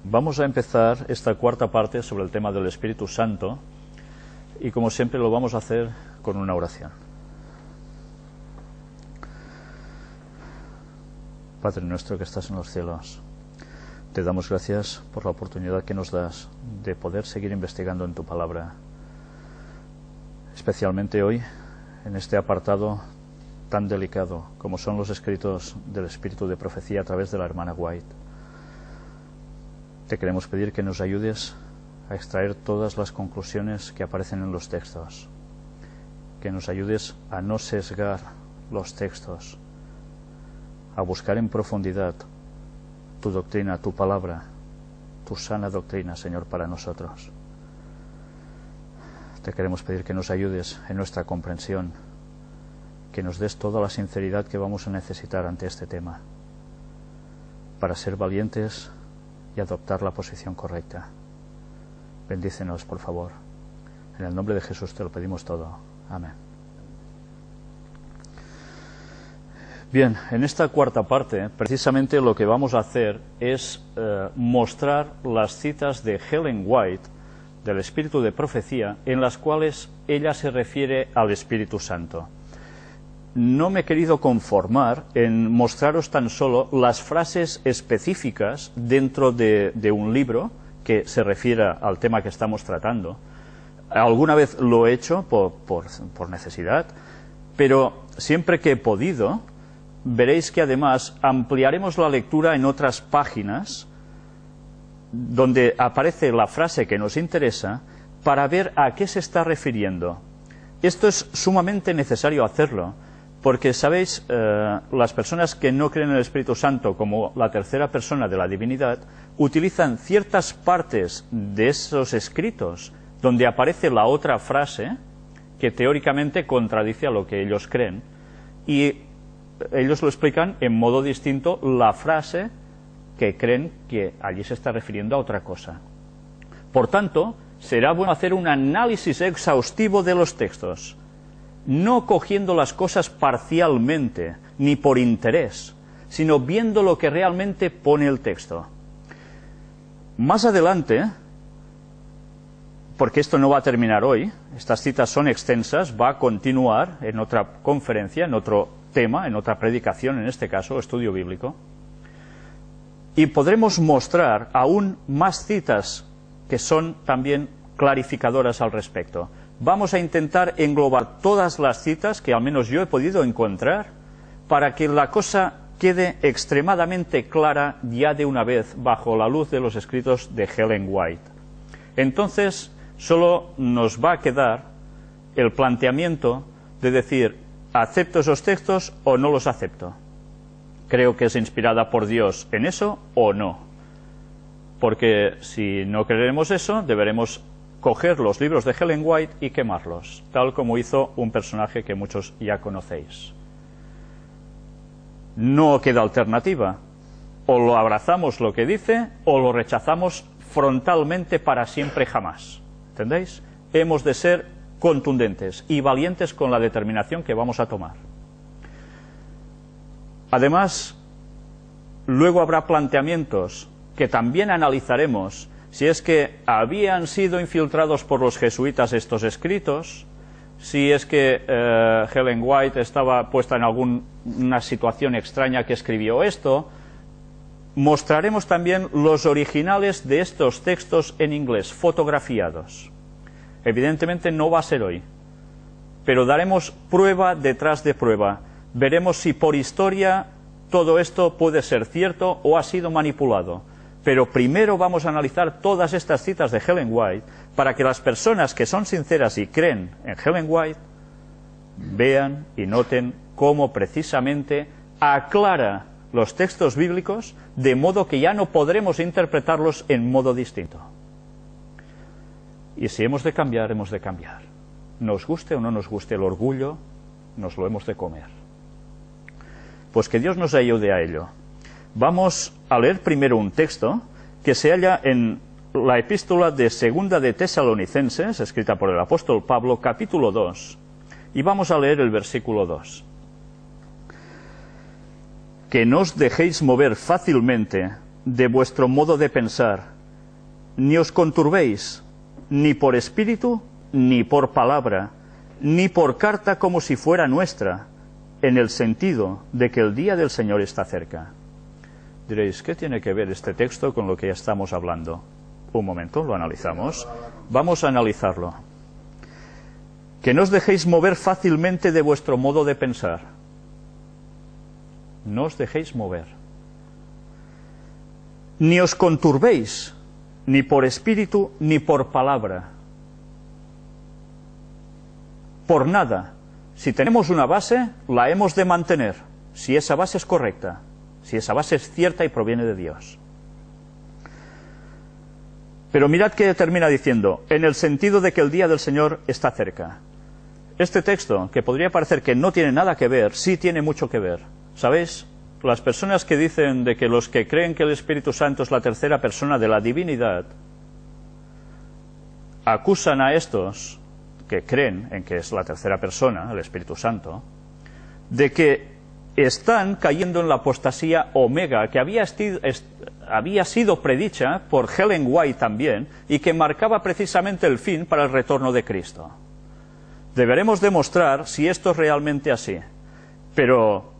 Vamos a empezar esta cuarta parte sobre el tema del Espíritu Santo y como siempre lo vamos a hacer con una oración. Padre nuestro que estás en los cielos, te damos gracias por la oportunidad que nos das de poder seguir investigando en tu palabra, especialmente hoy en este apartado tan delicado como son los escritos del Espíritu de Profecía a través de la hermana White. Te queremos pedir que nos ayudes a extraer todas las conclusiones que aparecen en los textos, que nos ayudes a no sesgar los textos, a buscar en profundidad tu doctrina, tu palabra, tu sana doctrina, Señor, para nosotros. Te queremos pedir que nos ayudes en nuestra comprensión, que nos des toda la sinceridad que vamos a necesitar ante este tema, para ser valientes y adoptar la posición correcta. Bendícenos, por favor. En el nombre de Jesús te lo pedimos todo. Amén. Bien, en esta cuarta parte, precisamente lo que vamos a hacer es mostrar las citas de Ellen White, del Espíritu de Profecía, en las cuales ella se refiere al Espíritu Santo. No me he querido conformar en mostraros tan solo las frases específicas dentro de un libro que se refiera al tema que estamos tratando. Alguna vez lo he hecho por necesidad, pero siempre que he podido, veréis que además ampliaremos la lectura en otras páginas donde aparece la frase que nos interesa para ver a qué se está refiriendo. Esto es sumamente necesario hacerlo, porque, sabéis, las personas que no creen en el Espíritu Santo como la tercera persona de la divinidad utilizan ciertas partes de esos escritos donde aparece la otra frase que teóricamente contradice a lo que ellos creen, y ellos lo explican en modo distinto la frase que creen que allí se está refiriendo a otra cosa. Por tanto, será bueno hacer un análisis exhaustivo de los textos, no cogiendo las cosas parcialmente, ni por interés, sino viendo lo que realmente pone el texto. Más adelante, porque esto no va a terminar hoy, estas citas son extensas, va a continuar en otra conferencia, en otro tema, en otra predicación, en este caso, estudio bíblico, y podremos mostrar aún más citas que son también clarificadoras al respecto. Vamos a intentar englobar todas las citas que al menos yo he podido encontrar para que la cosa quede extremadamente clara ya de una vez bajo la luz de los escritos de Ellen White. Entonces, solo nos va a quedar el planteamiento de decir, ¿acepto esos textos o no los acepto? ¿Creo que es inspirada por Dios en eso o no? Porque si no creeremos eso, deberemos coger los libros de Ellen White y quemarlos, tal como hizo un personaje que muchos ya conocéis. No queda alternativa. O lo abrazamos lo que dice, o lo rechazamos frontalmente para siempre jamás. ¿Entendéis? Hemos de ser contundentes y valientes con la determinación que vamos a tomar. Además, luego habrá planteamientos que también analizaremos, si es que habían sido infiltrados por los jesuitas estos escritos, si es que Ellen White estaba puesta en alguna situación extraña que escribió esto. Mostraremos también los originales de estos textos en inglés, fotografiados. Evidentemente no va a ser hoy, pero daremos prueba detrás de prueba. Veremos si por historia todo esto puede ser cierto o ha sido manipulado. Pero primero vamos a analizar todas estas citas de Ellen White para que las personas que son sinceras y creen en Ellen White vean y noten cómo precisamente aclara los textos bíblicos de modo que ya no podremos interpretarlos en modo distinto. Y si hemos de cambiar, hemos de cambiar. Nos guste o no nos guste el orgullo, nos lo hemos de comer. Pues que Dios nos ayude a ello. Vamos a leer primero un texto que se halla en la epístola de Segunda de Tesalonicenses, escrita por el apóstol Pablo, capítulo 2, y vamos a leer el versículo 2. Que no os dejéis mover fácilmente de vuestro modo de pensar, ni os conturbéis, ni por espíritu, ni por palabra, ni por carta como si fuera nuestra, en el sentido de que el día del Señor está cerca. Diréis, ¿qué tiene que ver este texto con lo que ya estamos hablando? Un momento, lo analizamos. Vamos a analizarlo. Que no os dejéis mover fácilmente de vuestro modo de pensar. No os dejéis mover. Ni os conturbéis, ni por espíritu, ni por palabra. Por nada. Si tenemos una base, la hemos de mantener, si esa base es correcta, si esa base es cierta y proviene de Dios. Pero mirad que termina diciendo, en el sentido de que el día del Señor está cerca. Este texto, que podría parecer que no tiene nada que ver, sí tiene mucho que ver. ¿Sabéis? Las personas que dicen de que los que creen que el Espíritu Santo es la tercera persona de la divinidad, acusan a estos que creen en que es la tercera persona, el Espíritu Santo, de que están cayendo en la apostasía omega, que había sido predicha por Ellen White también, y que marcaba precisamente el fin para el retorno de Cristo. Deberemos demostrar si esto es realmente así. Pero,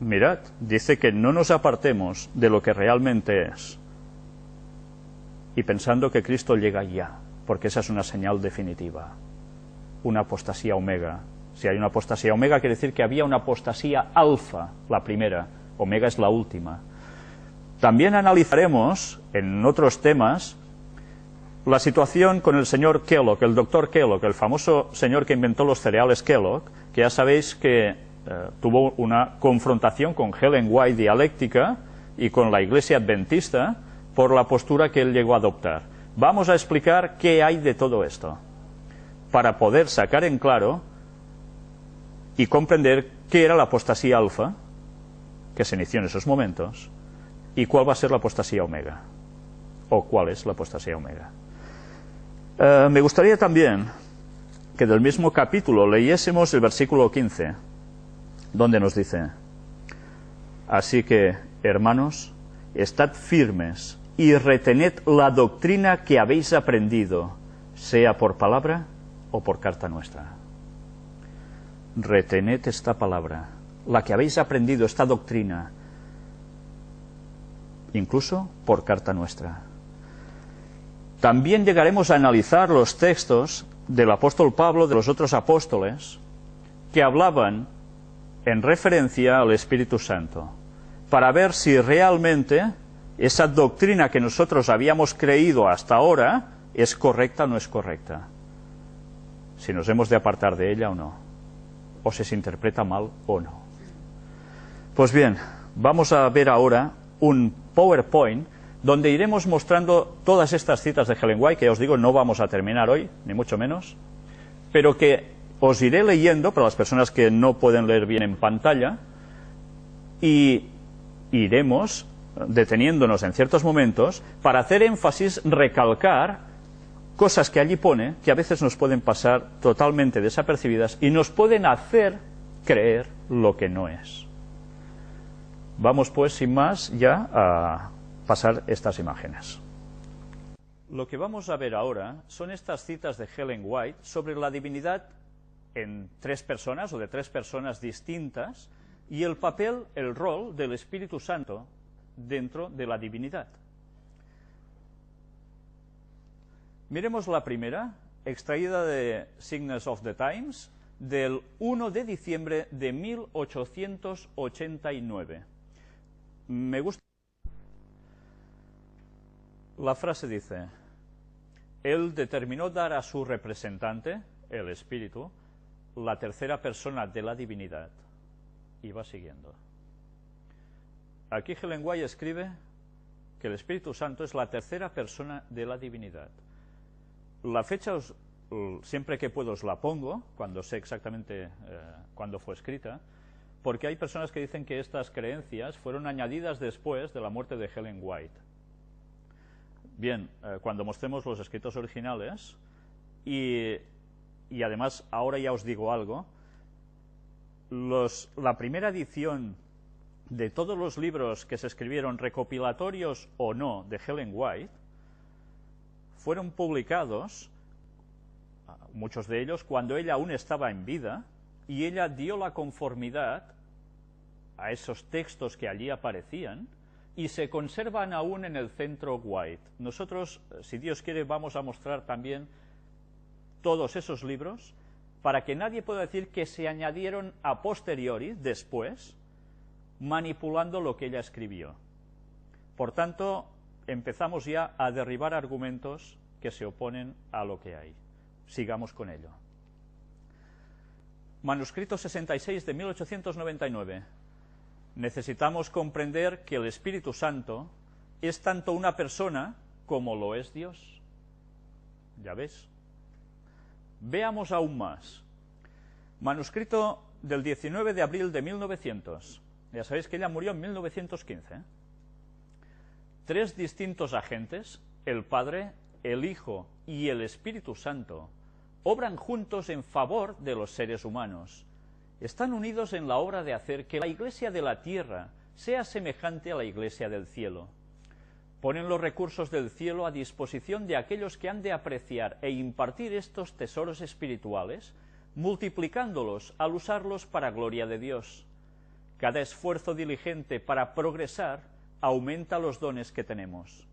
mirad, dice que no nos apartemos de lo que realmente es, y pensando que Cristo llega ya, porque esa es una señal definitiva. Una apostasía omega. Si hay una apostasía omega, quiere decir que había una apostasía alfa, la primera. Omega es la última. También analizaremos, en otros temas, la situación con el señor Kellogg, el doctor Kellogg, el famoso señor que inventó los cereales Kellogg, que ya sabéis que tuvo una confrontación con Ellen White dialéctica y con la Iglesia Adventista por la postura que él llegó a adoptar. Vamos a explicar qué hay de todo esto, para poder sacar en claro y comprender qué era la apostasía alfa, que se inició en esos momentos, y cuál va a ser la apostasía omega, o cuál es la apostasía omega. Me gustaría también que del mismo capítulo leyésemos el versículo 15, donde nos dice: así que, hermanos, estad firmes y retened la doctrina que habéis aprendido, sea por palabra o por carta nuestra. Retened esta palabra, la que habéis aprendido, esta doctrina, incluso por carta nuestra. También llegaremos a analizar los textos del apóstol Pablo, de los otros apóstoles, que hablaban en referencia al Espíritu Santo, para ver si realmente esa doctrina que nosotros habíamos creído hasta ahora es correcta o no es correcta, si nos hemos de apartar de ella o no, o si se interpreta mal o no. Pues bien, vamos a ver ahora un PowerPoint donde iremos mostrando todas estas citas de Ellen White, que ya os digo, no vamos a terminar hoy, ni mucho menos, pero que os iré leyendo para las personas que no pueden leer bien en pantalla, y iremos deteniéndonos en ciertos momentos para hacer énfasis, recalcar cosas que allí pone, que a veces nos pueden pasar totalmente desapercibidas y nos pueden hacer creer lo que no es. Vamos pues, sin más, ya a pasar estas imágenes. Lo que vamos a ver ahora son estas citas de Ellen White sobre la divinidad en tres personas o de tres personas distintas y el papel, el rol del Espíritu Santo dentro de la divinidad. Miremos la primera, extraída de Signs of the Times, del 1 de diciembre de 1889. Me gusta. La frase dice: él determinó dar a su representante, el Espíritu, la tercera persona de la divinidad. Y va siguiendo. Aquí Ellen White escribe que el Espíritu Santo es la tercera persona de la divinidad. La fecha, siempre que puedo os la pongo, cuando sé exactamente cuándo fue escrita, porque hay personas que dicen que estas creencias fueron añadidas después de la muerte de Ellen White. Bien, cuando mostremos los escritos originales, y además ahora ya os digo algo, la primera edición de todos los libros que se escribieron, recopilatorios o no, de Ellen White, fueron publicados, muchos de ellos, cuando ella aún estaba en vida, y ella dio la conformidad a esos textos que allí aparecían, y se conservan aún en el Centro White. Nosotros, si Dios quiere, vamos a mostrar también todos esos libros, para que nadie pueda decir que se añadieron a posteriori, después, manipulando lo que ella escribió. Por tanto, empezamos ya a derribar argumentos que se oponen a lo que hay. Sigamos con ello. Manuscrito 66 de 1899. Necesitamos comprender que el Espíritu Santo es tanto una persona como lo es Dios. ¿Ya ves? Veamos aún más. Manuscrito del 19 de abril de 1900. Ya sabéis que ella murió en 1915. 3 distintos agentes, el Padre, el Hijo y el Espíritu Santo, obran juntos en favor de los seres humanos. Están unidos en la obra de hacer que la Iglesia de la tierra sea semejante a la Iglesia del cielo. Ponen los recursos del cielo a disposición de aquellos que han de apreciar e impartir estos tesoros espirituales, multiplicándolos al usarlos para gloria de Dios. Cada esfuerzo diligente para progresar aumenta los dones que tenemos.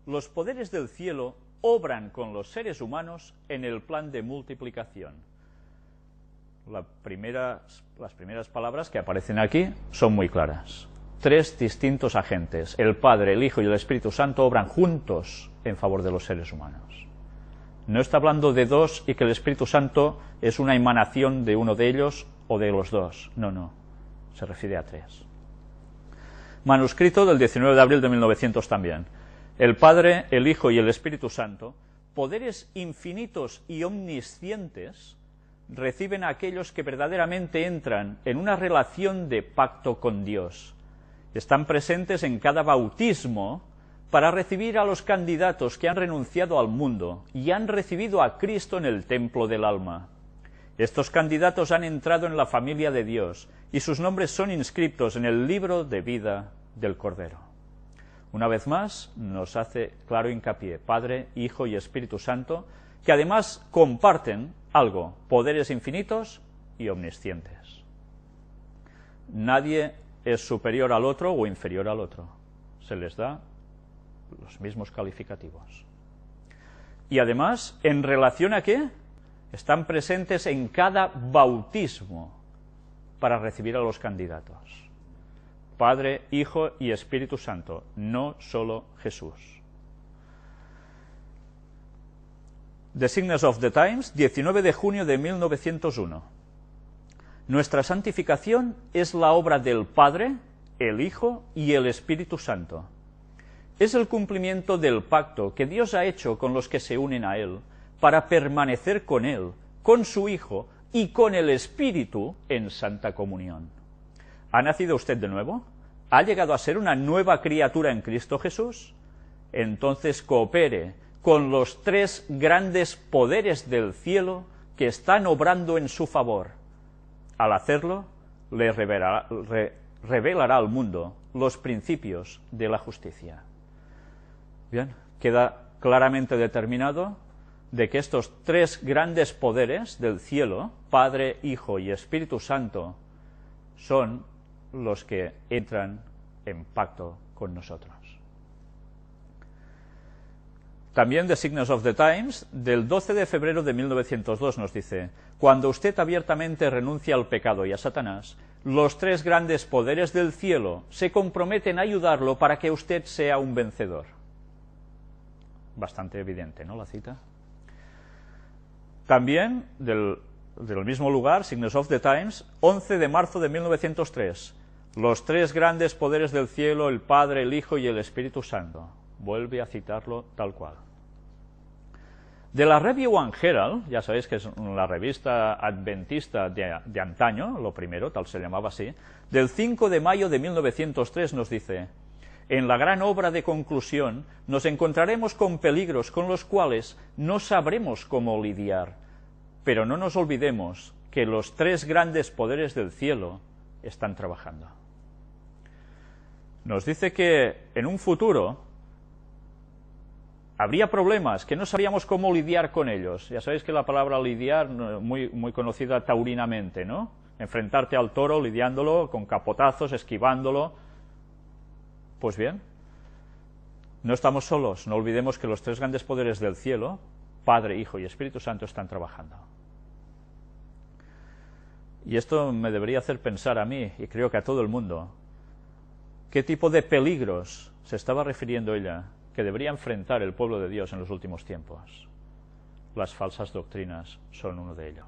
Los poderes del cielo obran con los seres humanos en el plan de multiplicación. Las primeras palabras que aparecen aquí son muy claras. 3 distintos agentes, el Padre, el Hijo y el Espíritu Santo, obran juntos en favor de los seres humanos. No está hablando de 2 y que el Espíritu Santo es una emanación de uno de ellos o de los 2. No, no. Se refiere a 3. Manuscrito del 19 de abril de 1900 también. El Padre, el Hijo y el Espíritu Santo, poderes infinitos y omniscientes, reciben a aquellos que verdaderamente entran en una relación de pacto con Dios. Están presentes en cada bautismo para recibir a los candidatos que han renunciado al mundo y han recibido a Cristo en el templo del alma. Estos candidatos han entrado en la familia de Dios y sus nombres son inscritos en el libro de vida del Cordero. Una vez más, nos hace claro hincapié, Padre, Hijo y Espíritu Santo, que además comparten algo, poderes infinitos y omniscientes. Nadie es superior al otro o inferior al otro. Se les da los mismos calificativos. Y además, ¿en relación a qué? Están presentes en cada bautismo para recibir a los candidatos. Padre, Hijo y Espíritu Santo, no solo Jesús. The Signs of the Times, 19 de junio de 1901. Nuestra santificación es la obra del Padre, el Hijo y el Espíritu Santo. Es el cumplimiento del pacto que Dios ha hecho con los que se unen a Él, para permanecer con Él, con su Hijo y con el Espíritu en santa comunión. ¿Ha nacido usted de nuevo? ¿Ha llegado a ser una nueva criatura en Cristo Jesús? Entonces coopere con los 3 grandes poderes del cielo que están obrando en su favor. Al hacerlo, le revelará al mundo los principios de la justicia. Bien, queda claramente determinado de que estos 3 grandes poderes del cielo, Padre, Hijo y Espíritu Santo, son los que entran en pacto con nosotros. También The Signs of the Times, del 12 de febrero de 1902, nos dice: cuando usted abiertamente renuncia al pecado y a Satanás, los 3 grandes poderes del cielo se comprometen a ayudarlo para que usted sea un vencedor. Bastante evidente, ¿no?, la cita. También, del mismo lugar, Signs of the Times, 11 de marzo de 1903, los 3 grandes poderes del cielo, el Padre, el Hijo y el Espíritu Santo. Vuelve a citarlo tal cual. De la Review and Herald, ya sabéis que es la revista adventista de antaño, lo primero, tal se llamaba así, del 5 de mayo de 1903 nos dice: en la gran obra de conclusión nos encontraremos con peligros con los cuales no sabremos cómo lidiar, pero no nos olvidemos que los 3 grandes poderes del cielo están trabajando. nos dice que en un futuro habría problemas que no sabíamos cómo lidiar con ellos. Ya sabéis que la palabra lidiar, muy conocida taurinamente, ¿no? Enfrentarte al toro lidiándolo con capotazos, esquivándolo. Pues bien, no estamos solos. No olvidemos que los tres grandes poderes del cielo, Padre, Hijo y Espíritu Santo, están trabajando. Y esto me debería hacer pensar a mí, y creo que a todo el mundo, qué tipo de peligros se estaba refiriendo ella que debería enfrentar el pueblo de Dios en los últimos tiempos. Las falsas doctrinas son uno de ellos.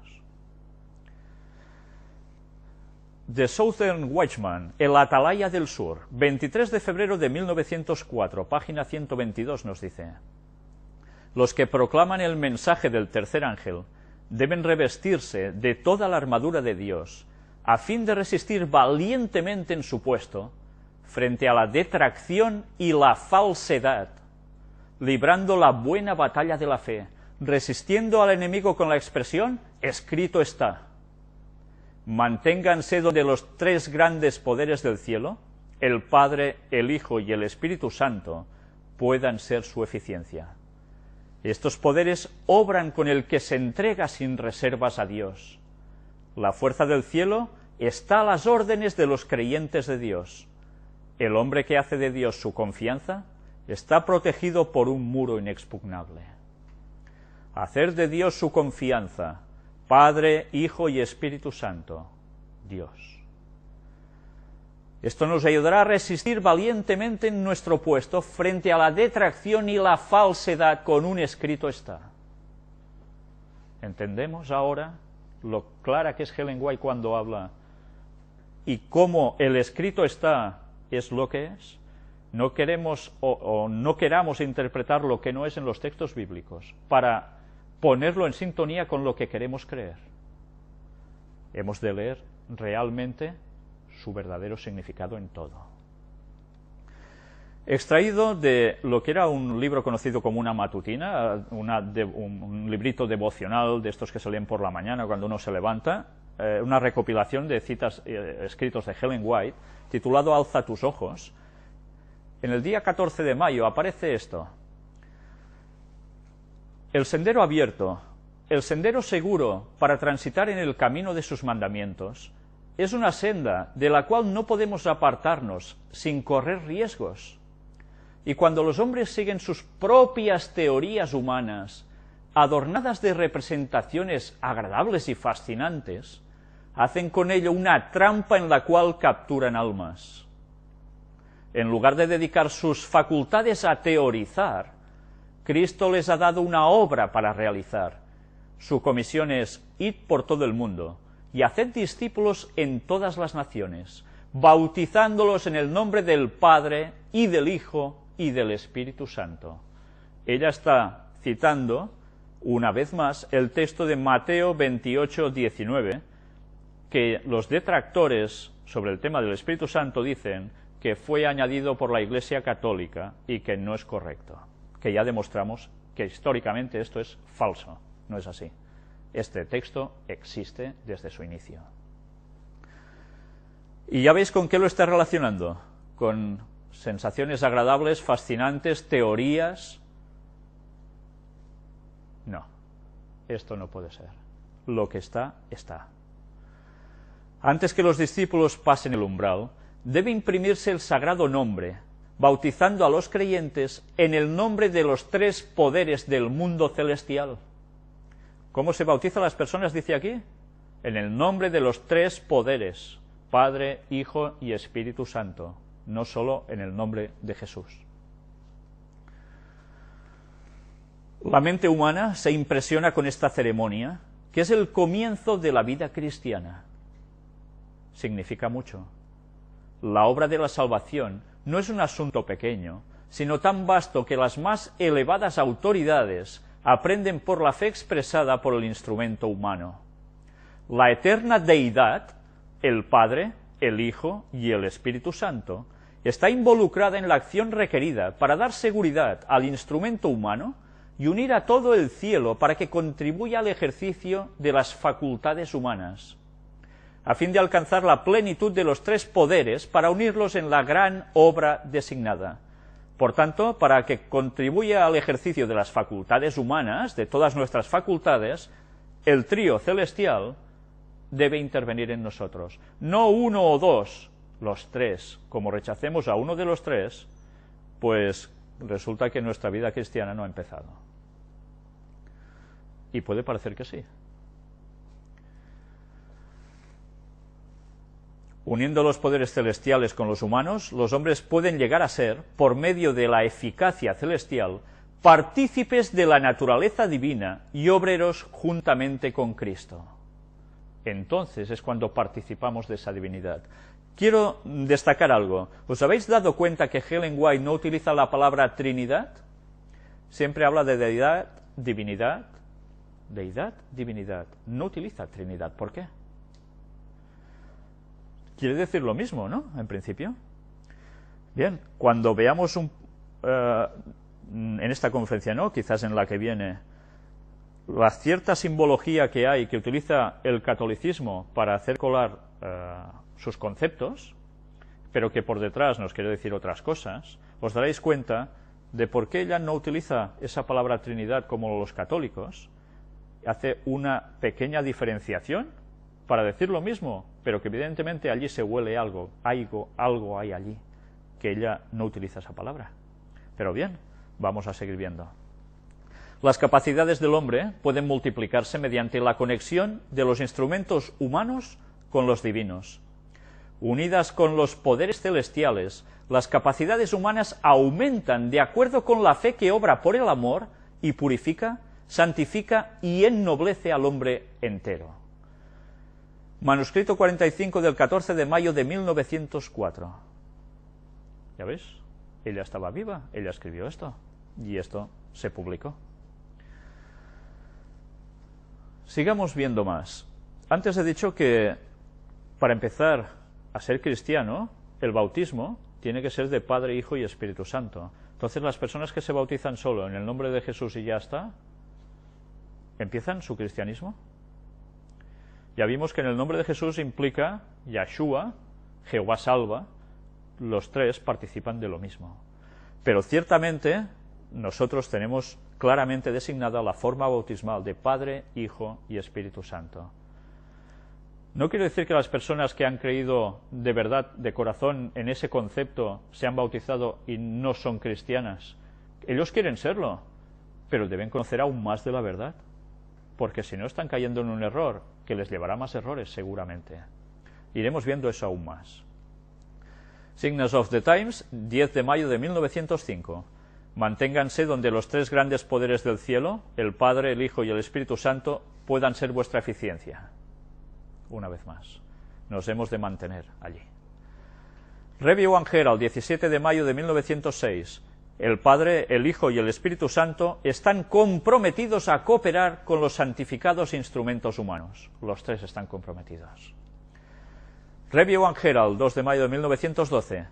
The Southern Watchman, el Atalaya del Sur, 23 de febrero de 1904, página 122, nos dice: los que proclaman el mensaje del tercer ángel deben revestirse de toda la armadura de Dios, a fin de resistir valientemente en su puesto, frente a la detracción y la falsedad, librando la buena batalla de la fe, resistiendo al enemigo con la expresión, escrito está. Manténganse donde los tres grandes poderes del cielo, el Padre, el Hijo y el Espíritu Santo, puedan ser su eficiencia. Estos poderes obran con el que se entrega sin reservas a Dios. La fuerza del cielo está a las órdenes de los creyentes de Dios. El hombre que hace de Dios su confianza está protegido por un muro inexpugnable. Hacer de Dios su confianza, Padre, Hijo y Espíritu Santo, Dios. Esto nos ayudará a resistir valientemente en nuestro puesto frente a la detracción y la falsedad con un escrito está. ¿Entendemos ahora lo clara que es Ellen White cuando habla y cómo el escrito está es lo que es? No queremos o no queramos interpretar lo que no es en los textos bíblicos para ponerlo en sintonía con lo que queremos creer. Hemos de leer realmente su verdadero significado en todo. Extraído de lo que era un libro conocido como una matutina, un librito devocional de estos que se leen por la mañana cuando uno se levanta, una recopilación de citas escritos de Ellen White, titulado Alza tus ojos. En el día 14 de mayo aparece esto: el sendero abierto, el sendero seguro para transitar en el camino de sus mandamientos, es una senda de la cual no podemos apartarnos sin correr riesgos. Y cuando los hombres siguen sus propias teorías humanas, adornadas de representaciones agradables y fascinantes, hacen con ello una trampa en la cual capturan almas. En lugar de dedicar sus facultades a teorizar, Cristo les ha dado una obra para realizar. Su comisión es: id por todo el mundo y haced discípulos en todas las naciones, bautizándolos en el nombre del Padre, y del Hijo, y del Espíritu Santo. Ella está citando, una vez más, el texto de Mateo 28, 19, que los detractores sobre el tema del Espíritu Santo dicen que fue añadido por la Iglesia Católica y que no es correcto, que ya demostramos que históricamente esto es falso, no es así. Este texto existe desde su inicio. Y ya veis con qué lo está relacionando, con sensaciones agradables, fascinantes, teorías. No, esto no puede ser. Lo que está, está. Antes que los discípulos pasen el umbral, debe imprimirse el sagrado nombre, bautizando a los creyentes en el nombre de los tres poderes del mundo celestial. ¿Cómo se bautizan las personas, dice aquí? En el nombre de los tres poderes, Padre, Hijo y Espíritu Santo, no solo en el nombre de Jesús. La mente humana se impresiona con esta ceremonia, que es el comienzo de la vida cristiana. Significa mucho. La obra de la salvación no es un asunto pequeño, sino tan vasto que las más elevadas autoridades aprenden por la fe expresada por el instrumento humano. La eterna deidad, el Padre, el Hijo y el Espíritu Santo, está involucrada en la acción requerida para dar seguridad al instrumento humano y unir a todo el cielo para que contribuya al ejercicio de las facultades humanas. a fin de alcanzar la plenitud de los tres poderes para unirlos en la gran obra designada. Por tanto, para que contribuya al ejercicio de las facultades humanas, de todas nuestras facultades, el trío celestial debe intervenir en nosotros. No uno o dos, los tres. Como rechacemos a uno de los tres, pues resulta que nuestra vida cristiana no ha empezado. Y puede parecer que sí. Uniendo los poderes celestiales con los humanos, los hombres pueden llegar a ser, por medio de la eficacia celestial, partícipes de la naturaleza divina y obreros juntamente con Cristo. Entonces es cuando participamos de esa divinidad. Quiero destacar algo. ¿Os habéis dado cuenta que Ellen White no utiliza la palabra Trinidad? Siempre habla de deidad, divinidad, deidad, divinidad. No utiliza Trinidad. ¿Por qué? Quiere decir lo mismo, ¿no? En principio. Bien, cuando veamos en esta conferencia, ¿no? Quizás en la que viene, la cierta simbología que hay, que utiliza el catolicismo para hacer colar sus conceptos, pero que por detrás nos quiere decir otras cosas, os daréis cuenta de por qué ella no utiliza esa palabra Trinidad como los católicos, hace una pequeña diferenciación para decir lo mismo, pero que evidentemente allí se huele algo hay allí, que ella no utiliza esa palabra. Pero bien, vamos a seguir viendo. Las capacidades del hombre pueden multiplicarse mediante la conexión de los instrumentos humanos con los divinos. Unidas con los poderes celestiales, las capacidades humanas aumentan de acuerdo con la fe que obra por el amor y purifica, santifica y ennoblece al hombre entero. Manuscrito 45 del 14 de mayo de 1904. ¿Ya ves? Ella estaba viva, ella escribió esto, y esto se publicó. Sigamos viendo más. Antes he dicho que para empezar a ser cristiano, el bautismo tiene que ser de Padre, Hijo y Espíritu Santo. Entonces las personas que se bautizan solo en el nombre de Jesús y ya está, ¿empiezan su cristianismo? Ya vimos que en el nombre de Jesús implica Yahshua, Jehová salva, los tres participan de lo mismo. Pero ciertamente nosotros tenemos claramente designada la forma bautismal de Padre, Hijo y Espíritu Santo. No quiero decir que las personas que han creído de verdad, de corazón, en ese concepto, se han bautizado y no son cristianas. Ellos quieren serlo, pero deben conocer aún más de la verdad, porque si no están cayendo en un error que les llevará más errores seguramente. Iremos viendo eso aún más. Signs of the Times, 10 de mayo de 1905. Manténganse donde los tres grandes poderes del cielo, el Padre, el Hijo y el Espíritu Santo, puedan ser vuestra eficiencia. Una vez más, nos hemos de mantener allí. Review and Herald, 17 de mayo de 1906. El Padre, el Hijo y el Espíritu Santo están comprometidos a cooperar con los santificados instrumentos humanos. Los tres están comprometidos. Review and Herald, 2 de mayo de 1912.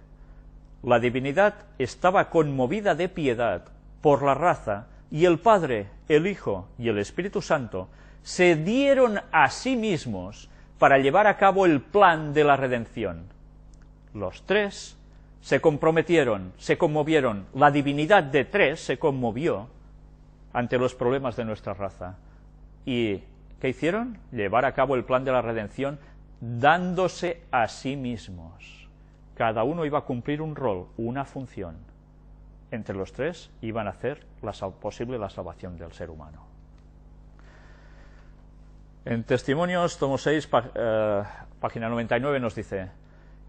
La divinidad estaba conmovida de piedad por la raza, y el Padre, el Hijo y el Espíritu Santo se dieron a sí mismos para llevar a cabo el plan de la redención. Los tres se comprometieron, se conmovieron, la divinidad de tres se conmovió ante los problemas de nuestra raza. ¿Y qué hicieron? Llevar a cabo el plan de la redención dándose a sí mismos. Cada uno iba a cumplir un rol, una función. Entre los tres iban a hacer posible la salvación del ser humano. En Testimonios, tomo 6, página 99, nos dice: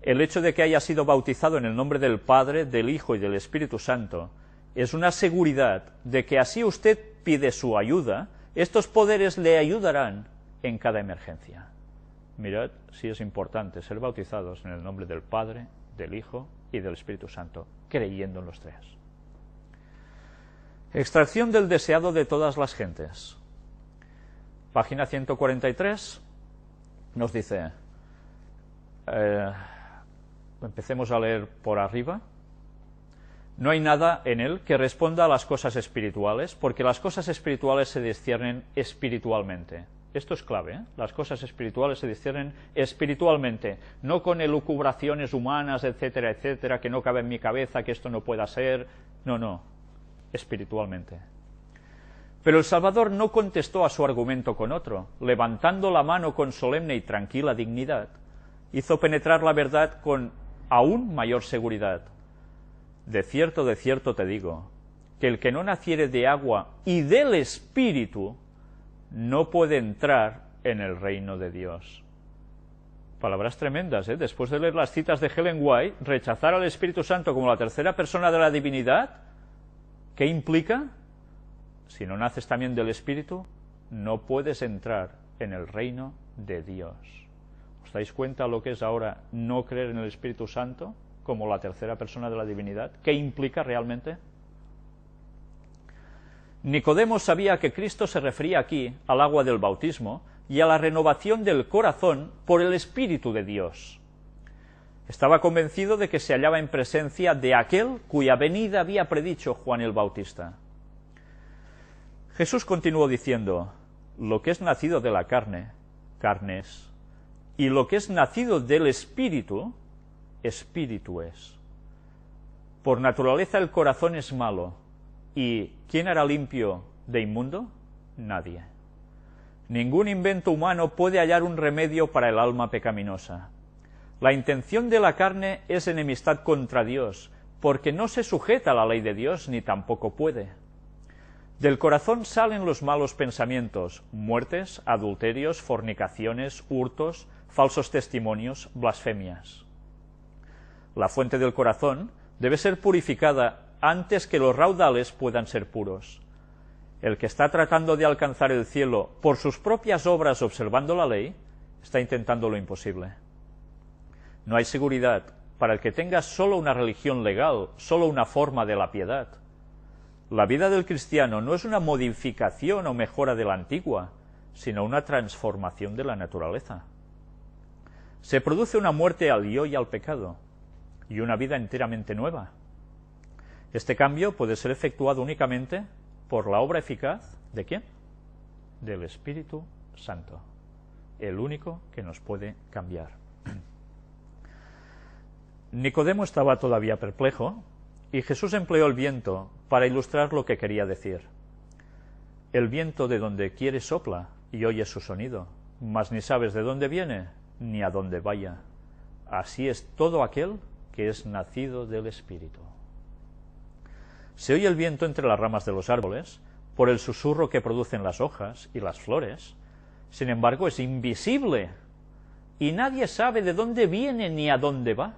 el hecho de que haya sido bautizado en el nombre del Padre, del Hijo y del Espíritu Santo es una seguridad de que así usted pide su ayuda, estos poderes le ayudarán en cada emergencia. Mirad si es importante ser bautizados en el nombre del Padre, del Hijo y del Espíritu Santo, creyendo en los tres. Extracción del deseado de todas las gentes. Página 143 nos dice, empecemos a leer por arriba. No hay nada en él que responda a las cosas espirituales, porque las cosas espirituales se disciernen espiritualmente. Esto es clave, ¿eh? Las cosas espirituales se disciernen espiritualmente, no con elucubraciones humanas, etcétera, etcétera, que no cabe en mi cabeza, que esto no pueda ser. No, no, espiritualmente. Pero el Salvador no contestó a su argumento con otro. Levantando la mano con solemne y tranquila dignidad, hizo penetrar la verdad con aún mayor seguridad. De cierto te digo, que el que no naciere de agua y del Espíritu no puede entrar en el reino de Dios. Palabras tremendas, ¿eh? Después de leer las citas de Ellen White, rechazar al Espíritu Santo como la tercera persona de la divinidad, ¿qué implica? Si no naces también del Espíritu, no puedes entrar en el reino de Dios. ¿Os dais cuenta lo que es ahora no creer en el Espíritu Santo como la tercera persona de la divinidad? ¿Qué implica realmente? Nicodemo sabía que Cristo se refería aquí al agua del bautismo y a la renovación del corazón por el Espíritu de Dios. Estaba convencido de que se hallaba en presencia de aquel cuya venida había predicho Juan el Bautista. Jesús continuó diciendo, lo que es nacido de la carne, carne es, y lo que es nacido del Espíritu, Espíritu es. Por naturaleza el corazón es malo, ¿y quién hará limpio de inmundo? Nadie. Ningún invento humano puede hallar un remedio para el alma pecaminosa. La intención de la carne es enemistad contra Dios, porque no se sujeta a la ley de Dios ni tampoco puede. Del corazón salen los malos pensamientos, muertes, adulterios, fornicaciones, hurtos, falsos testimonios, blasfemias. La fuente del corazón debe ser purificada antes que los raudales puedan ser puros. El que está tratando de alcanzar el cielo por sus propias obras observando la ley, está intentando lo imposible. No hay seguridad para el que tenga solo una religión legal, solo una forma de la piedad. La vida del cristiano no es una modificación o mejora de la antigua, sino una transformación de la naturaleza. Se produce una muerte al yo y al pecado, y una vida enteramente nueva. Este cambio puede ser efectuado únicamente por la obra eficaz ¿de quién? Del Espíritu Santo, el único que nos puede cambiar. Nicodemo estaba todavía perplejo, y Jesús empleó el viento para ilustrar lo que quería decir. El viento de donde quiere sopla, y oyes su sonido, mas ni sabes de dónde viene, ni a dónde vaya. Así es todo aquel que es nacido del Espíritu. Se oye el viento entre las ramas de los árboles, por el susurro que producen las hojas y las flores. Sin embargo, es invisible, y nadie sabe de dónde viene ni a dónde va.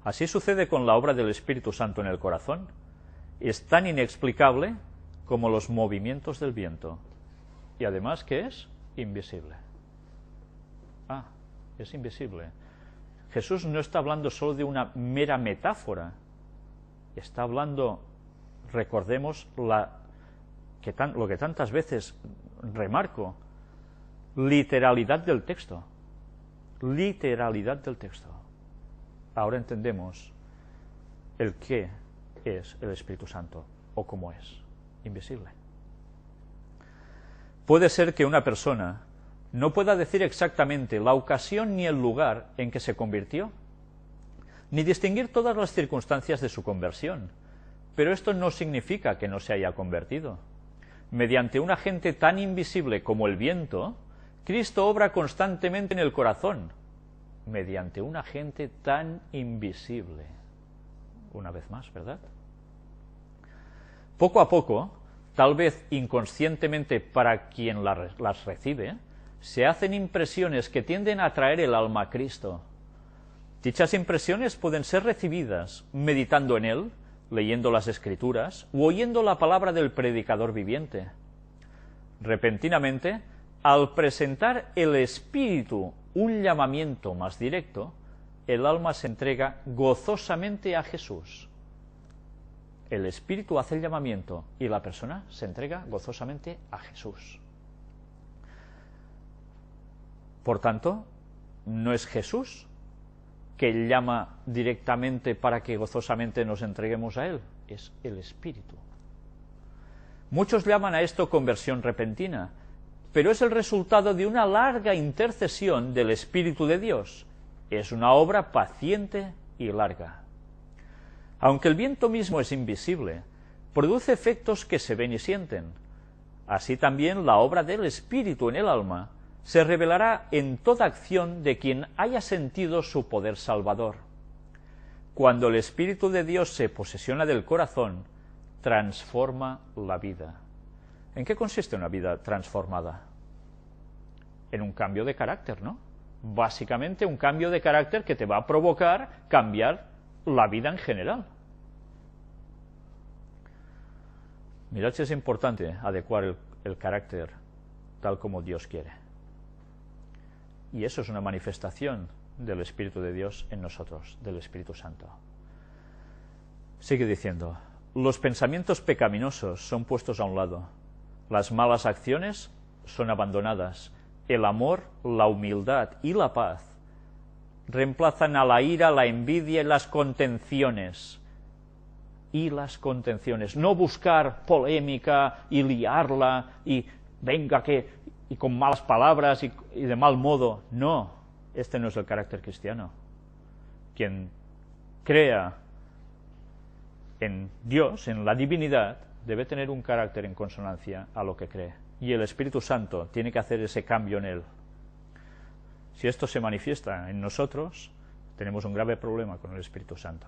Así sucede con la obra del Espíritu Santo en el corazón. Es tan inexplicable como los movimientos del viento. Y además, ¿qué es? Invisible. Es invisible. Jesús no está hablando solo de una mera metáfora. Está hablando, recordemos lo que tantas veces remarco, literalidad del texto. Literalidad del texto. Ahora entendemos el qué es el Espíritu Santo, o cómo es, invisible. Puede ser que una persona no pueda decir exactamente la ocasión ni el lugar en que se convirtió, ni distinguir todas las circunstancias de su conversión, pero esto no significa que no se haya convertido. Mediante un agente tan invisible como el viento, Cristo obra constantemente en el corazón, mediante un agente tan invisible. Una vez más, ¿verdad? Poco a poco, tal vez inconscientemente para quien las recibe, se hacen impresiones que tienden a atraer el alma a Cristo. Dichas impresiones pueden ser recibidas meditando en Él, leyendo las Escrituras u oyendo la palabra del predicador viviente. Repentinamente, al presentar el Espíritu un llamamiento más directo, el alma se entrega gozosamente a Jesús. El Espíritu hace el llamamiento y la persona se entrega gozosamente a Jesús. Por tanto, no es Jesús que llama directamente para que gozosamente nos entreguemos a Él, es el Espíritu. Muchos llaman a esto conversión repentina, pero es el resultado de una larga intercesión del Espíritu de Dios. Es una obra paciente y larga. Aunque el viento mismo es invisible, produce efectos que se ven y sienten. Así también la obra del Espíritu en el alma se revelará en toda acción de quien haya sentido su poder salvador. Cuando el Espíritu de Dios se posesiona del corazón, transforma la vida. ¿En qué consiste una vida transformada? En un cambio de carácter, ¿no? Básicamente un cambio de carácter que te va a provocar cambiar la vida en general. Mirad si es importante adecuar el carácter tal como Dios quiere. Y eso es una manifestación del Espíritu de Dios en nosotros, del Espíritu Santo. Sigue diciendo, los pensamientos pecaminosos son puestos a un lado, las malas acciones son abandonadas, el amor, la humildad y la paz reemplazan a la ira, la envidia y las contenciones. No buscar polémica y liarla y venga y con malas palabras y de mal modo. No, este no es el carácter cristiano. Quien crea en Dios, en la divinidad, debe tener un carácter en consonancia a lo que cree. Y el Espíritu Santo tiene que hacer ese cambio en él. Si esto se manifiesta en nosotros, tenemos un grave problema con el Espíritu Santo.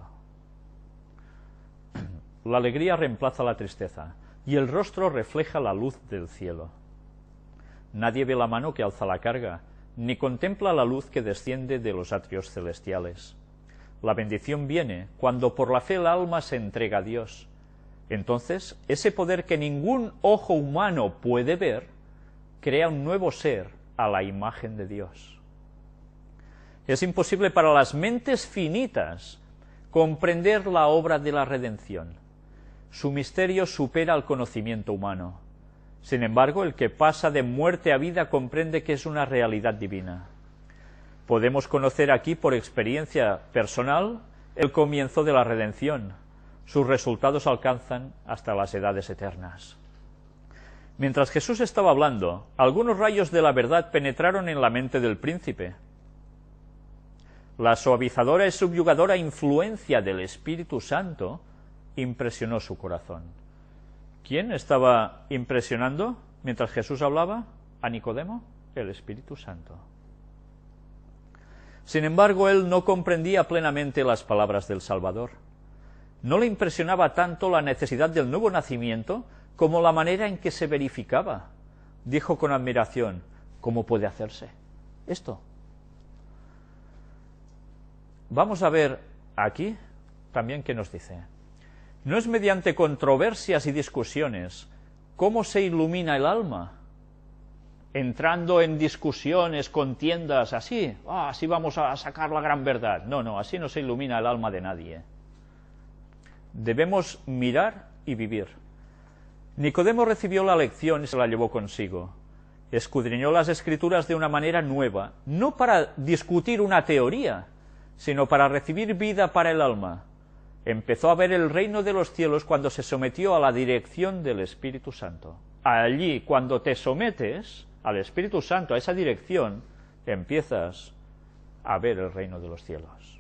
La alegría reemplaza la tristeza, y el rostro refleja la luz del cielo. Nadie ve la mano que alza la carga, ni contempla la luz que desciende de los atrios celestiales. La bendición viene cuando por la fe el alma se entrega a Dios. Entonces, ese poder que ningún ojo humano puede ver, crea un nuevo ser a la imagen de Dios. Es imposible para las mentes finitas comprender la obra de la redención. Su misterio supera al conocimiento humano. Sin embargo, el que pasa de muerte a vida comprende que es una realidad divina. Podemos conocer aquí por experiencia personal el comienzo de la redención. Sus resultados alcanzan hasta las edades eternas. Mientras Jesús estaba hablando, algunos rayos de la verdad penetraron en la mente del príncipe. La suavizadora y subyugadora influencia del Espíritu Santo impresionó su corazón. ¿Quién estaba impresionando mientras Jesús hablaba? ¿A Nicodemo? El Espíritu Santo. Sin embargo, él no comprendía plenamente las palabras del Salvador. No le impresionaba tanto la necesidad del nuevo nacimiento como la manera en que se verificaba. Dijo con admiración, ¿cómo puede hacerse esto? Vamos a ver aquí también qué nos dice. No es mediante controversias y discusiones cómo se ilumina el alma, entrando en discusiones, contiendas, así vamos a sacar la gran verdad. No, así no se ilumina el alma de nadie. Debemos mirar y vivir. Nicodemo recibió la lección y se la llevó consigo. Escudriñó las Escrituras de una manera nueva, no para discutir una teoría, sino para recibir vida para el alma. Empezó a ver el reino de los cielos cuando se sometió a la dirección del Espíritu Santo. Allí, cuando te sometes al Espíritu Santo, a esa dirección, empiezas a ver el reino de los cielos.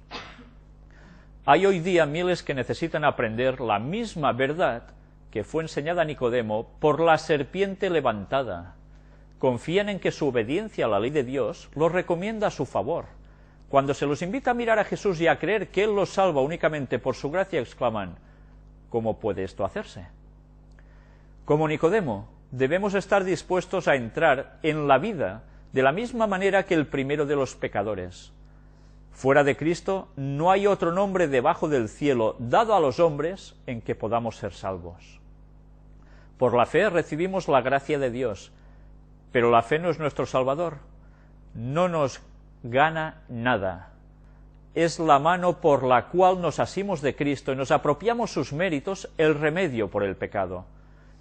Hay hoy día miles que necesitan aprender la misma verdad que fue enseñada a Nicodemo por la serpiente levantada. Confían en que su obediencia a la ley de Dios los recomienda a su favor. Cuando se los invita a mirar a Jesús y a creer que Él los salva únicamente por su gracia, exclaman, ¿cómo puede esto hacerse? Como Nicodemo, debemos estar dispuestos a entrar en la vida de la misma manera que el primero de los pecadores. Fuera de Cristo no hay otro nombre debajo del cielo dado a los hombres en que podamos ser salvos. Por la fe recibimos la gracia de Dios, pero la fe no es nuestro Salvador. No nos gana nada. Es la mano por la cual nos asimos de Cristo y nos apropiamos sus méritos, el remedio por el pecado.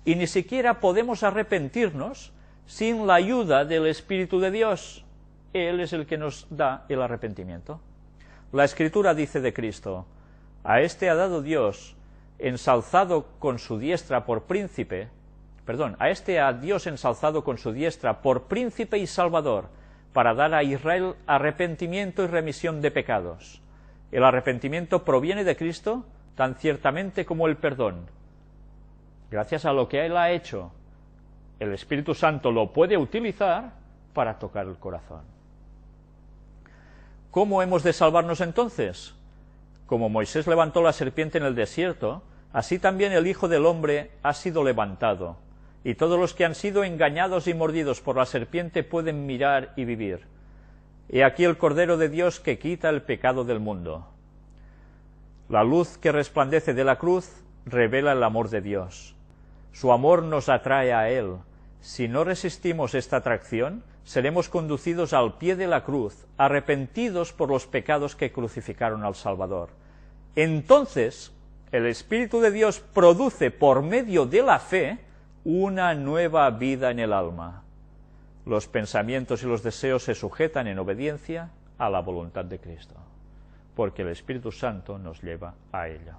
Y ni siquiera podemos arrepentirnos sin la ayuda del Espíritu de Dios. Él es el que nos da el arrepentimiento. La Escritura dice de Cristo, a este ha dado Dios, ensalzado con su diestra por príncipe, a Dios ensalzado con su diestra por príncipe y salvador, para dar a Israel arrepentimiento y remisión de pecados. El arrepentimiento proviene de Cristo tan ciertamente como el perdón. Gracias a lo que Él ha hecho, el Espíritu Santo lo puede utilizar para tocar el corazón. ¿Cómo hemos de salvarnos entonces? Como Moisés levantó la serpiente en el desierto, así también el Hijo del Hombre ha sido levantado, y todos los que han sido engañados y mordidos por la serpiente pueden mirar y vivir. He aquí el Cordero de Dios que quita el pecado del mundo. La luz que resplandece de la cruz revela el amor de Dios. Su amor nos atrae a Él. Si no resistimos esta atracción, seremos conducidos al pie de la cruz, arrepentidos por los pecados que crucificaron al Salvador. Entonces, el Espíritu de Dios produce por medio de la fe una nueva vida en el alma. Los pensamientos y los deseos se sujetan en obediencia a la voluntad de Cristo, porque el Espíritu Santo nos lleva a ello.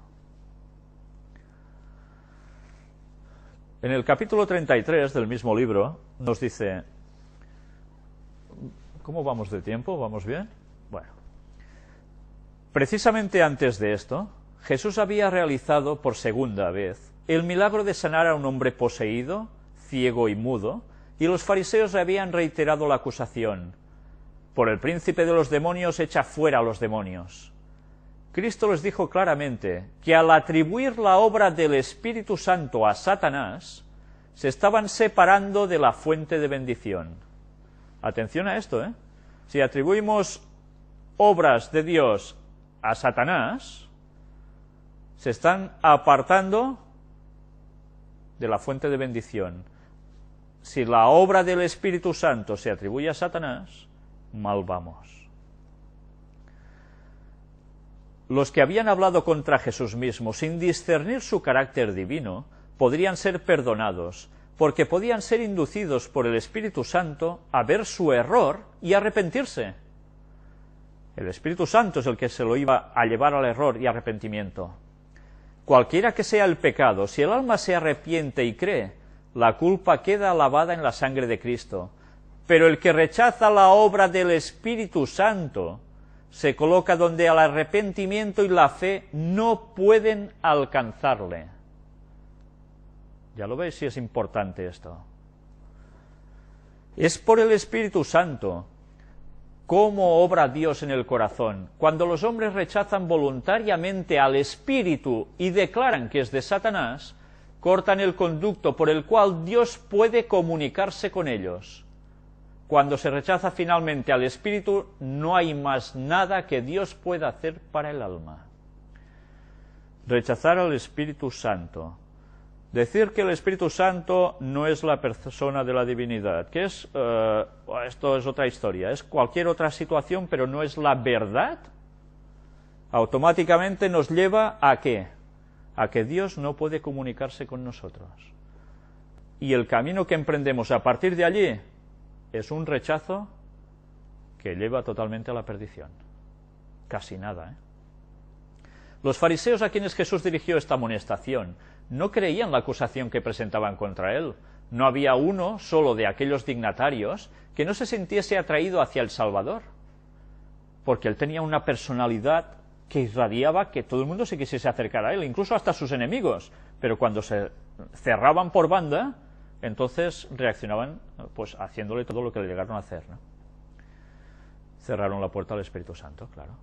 En el capítulo 33 del mismo libro nos dice... ¿Cómo vamos de tiempo? ¿Vamos bien? Bueno. Precisamente antes de esto, Jesús había realizado por segunda vez el milagro de sanar a un hombre poseído, ciego y mudo, y los fariseos le habían reiterado la acusación: por el príncipe de los demonios echa fuera a los demonios. Cristo les dijo claramente que al atribuir la obra del Espíritu Santo a Satanás, se estaban separando de la fuente de bendición. Atención a esto, ¿eh? Si atribuimos obras de Dios a Satanás, se están apartando de la fuente de bendición. Si la obra del Espíritu Santo se atribuye a Satanás, mal vamos. Los que habían hablado contra Jesús mismo, sin discernir su carácter divino, podrían ser perdonados, porque podían ser inducidos por el Espíritu Santo a ver su error y arrepentirse. El Espíritu Santo es el que se lo iba a llevar al error y arrepentimiento. Cualquiera que sea el pecado, si el alma se arrepiente y cree, la culpa queda lavada en la sangre de Cristo. Pero el que rechaza la obra del Espíritu Santo se coloca donde el arrepentimiento y la fe no pueden alcanzarle. Ya lo veis si es importante esto. Es por el Espíritu Santo cómo obra Dios en el corazón. Cuando los hombres rechazan voluntariamente al Espíritu y declaran que es de Satanás, cortan el conducto por el cual Dios puede comunicarse con ellos. Cuando se rechaza finalmente al Espíritu, no hay más nada que Dios pueda hacer para el alma. Rechazar al Espíritu Santo. Decir que el Espíritu Santo no es la persona de la divinidad, que es, esto es otra historia, es cualquier otra situación, pero no es la verdad, automáticamente nos lleva ¿a qué? A que Dios no puede comunicarse con nosotros. Y el camino que emprendemos a partir de allí es un rechazo que lleva totalmente a la perdición. Casi nada, ¿eh? Los fariseos a quienes Jesús dirigió esta amonestación no creían la acusación que presentaban contra él. No había uno solo de aquellos dignatarios que no se sintiese atraído hacia el Salvador, porque él tenía una personalidad que irradiaba que todo el mundo se quisiese acercar a él, incluso hasta sus enemigos, pero cuando se cerraban por banda, entonces reaccionaban pues haciéndole todo lo que le llegaron a hacer, ¿no? Cerraron la puerta al Espíritu Santo, claro.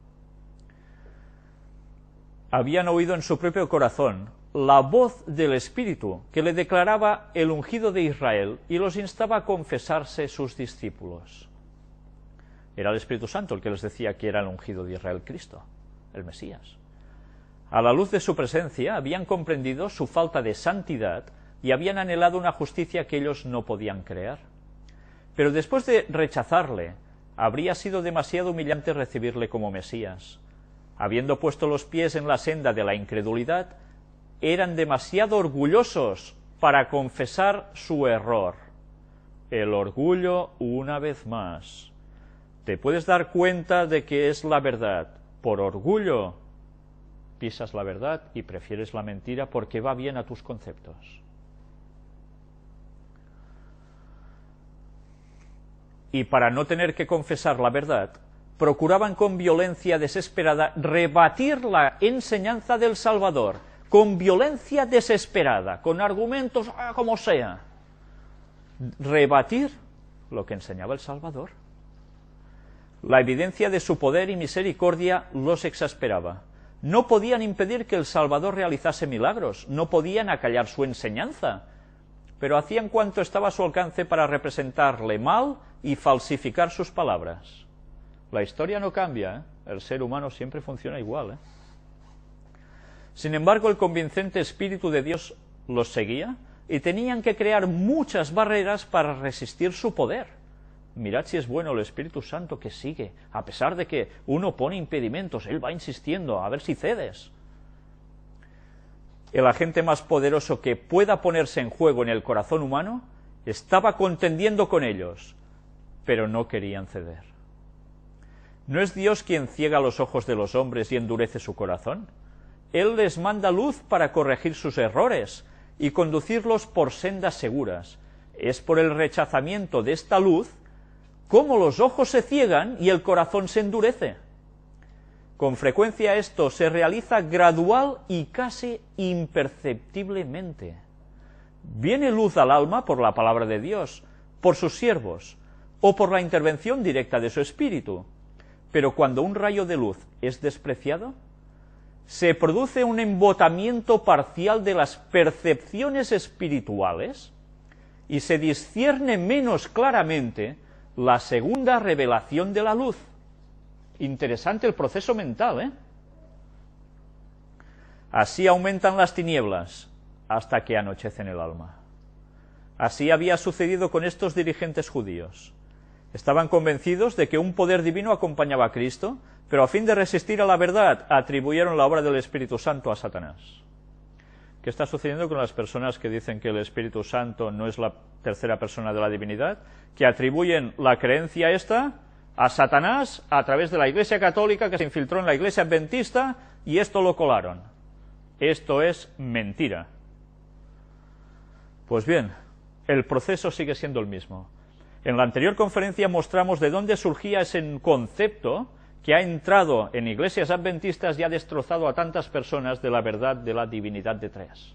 Habían oído en su propio corazón la voz del Espíritu que le declaraba el ungido de Israel y los instaba a confesarse sus discípulos. Era el Espíritu Santo el que les decía que era el ungido de Israel, Cristo, el Mesías. A la luz de su presencia habían comprendido su falta de santidad y habían anhelado una justicia que ellos no podían crear. Pero después de rechazarle, habría sido demasiado humillante recibirle como Mesías. Habiendo puesto los pies en la senda de la incredulidad, eran demasiado orgullosos para confesar su error. El orgullo, una vez más. Te puedes dar cuenta de que es la verdad. Por orgullo pisas la verdad y prefieres la mentira porque va bien a tus conceptos. y para no tener que confesar la verdad, procuraban con violencia desesperada rebatir la enseñanza del Salvador, con violencia desesperada, con argumentos como sea, rebatir lo que enseñaba el Salvador. La evidencia de su poder y misericordia los exasperaba. No podían impedir que el Salvador realizase milagros, no podían acallar su enseñanza, pero hacían cuanto estaba a su alcance para representarle mal y falsificar sus palabras. La historia no cambia, el ser humano siempre funciona igual. Sin embargo, el convincente Espíritu de Dios los seguía y tenían que crear muchas barreras para resistir su poder. Mirad si es bueno el Espíritu Santo que sigue, a pesar de que uno pone impedimentos, él va insistiendo, a ver si cedes. El agente más poderoso que pueda ponerse en juego en el corazón humano estaba contendiendo con ellos, pero no querían ceder. ¿No es Dios quien ciega los ojos de los hombres y endurece su corazón? Él les manda luz para corregir sus errores y conducirlos por sendas seguras. Es por el rechazamiento de esta luz cómo los ojos se ciegan y el corazón se endurece. Con frecuencia esto se realiza gradual y casi imperceptiblemente. Viene luz al alma por la palabra de Dios, por sus siervos, o por la intervención directa de su espíritu. Pero cuando un rayo de luz es despreciado, se produce un embotamiento parcial de las percepciones espirituales y se discierne menos claramente la segunda revelación de la luz. Interesante el proceso mental, ¿eh? Así aumentan las tinieblas hasta que anochecen el alma. Así había sucedido con estos dirigentes judíos. Estaban convencidos de que un poder divino acompañaba a Cristo, pero a fin de resistir a la verdad atribuyeron la obra del Espíritu Santo a Satanás. ¿Qué está sucediendo con las personas que dicen que el Espíritu Santo no es la tercera persona de la divinidad? Que atribuyen la creencia esta a Satanás a través de la Iglesia Católica que se infiltró en la Iglesia Adventista y esto lo colaron. Esto es mentira. Pues bien, el proceso sigue siendo el mismo. En la anterior conferencia mostramos de dónde surgía ese concepto que ha entrado en iglesias adventistas y ha destrozado a tantas personas de la verdad de la divinidad de tres.